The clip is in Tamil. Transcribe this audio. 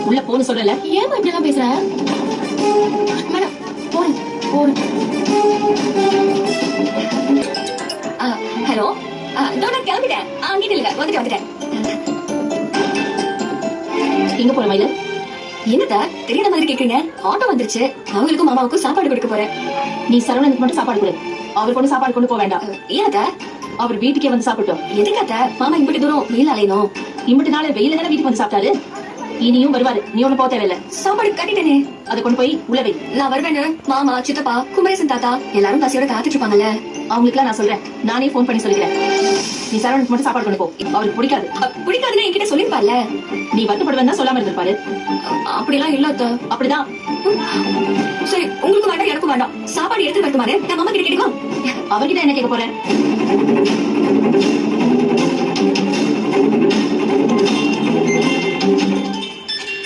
உள்ள போன்னு சொல்லல. ஏன் இப்படி எல்லாம் பேசுற? மேடம் போறேன் போறேன். ஹலோ, நான் கிளம்பிட்டேன். அங்கே இல்ல, வந்துட்டேன். எங்க போற மயில? என்னத்த தெரியாத மாதிரி கேக்குறீங்க? ஆட்டோ வந்துருச்சு. அவங்களுக்கும் மாமாவுக்கும் சாப்பாடு கொடுக்க போறேன். நீ சரவணனுக்கு மட்டும் சாப்பாடு கொடு. அவர் கொண்டு சாப்பாடு கொண்டு போக வேண்டாம். ஏனத்த? அவர் வீட்டுக்கே வந்து சாப்பிட்டோம். எதுக்காத்த மாமா இம்பிட்டு தூரம் வெயில் அலையணும்? இம்பிட்டு நாள் வெயில தானே வீட்டுக்கு வந்து சாப்பிட்டாரு. இனியும் வருவாரு. நீ ஒண்ணு போக தேவையில்ல. சாப்பாடு கட்டிட்டேனே. அதை கொண்டு போய் உள்ள வை. நான் வருவேன்னு மாமா, சித்தப்பா, குமரேசன் தாத்தா எல்லாரும் பசியோட காத்துட்டு இருப்பாங்கல்ல. அவங்களுக்குலாம் நான் சொல்றேன். நானே போன் பண்ணி சொல்லிக்கிறேன். நீ சரவணனுக்கு மட்டும் சாப்பாடு கொண்டு போ. அவருக்கு பிடிக்காது. பிடிக்காதுன்னு என்கிட்ட சொல்லிருப்பார்ல. நீ வருத்தப்படுவேன் தான் சொல்லாம இருந்திருப்பாரு. அப்படிலாம் இல்ல அத்த. அப்படிதான். சரி, உங்களுக்கு வேண்டாம், எனக்கும் வேண்டாம். சாப்பாடு எடுத்து வரட்டுமாரு? நான் மாமா கிட்ட கேட்கலாம். அவர்கிட்ட என்ன கேட்க போறேன்?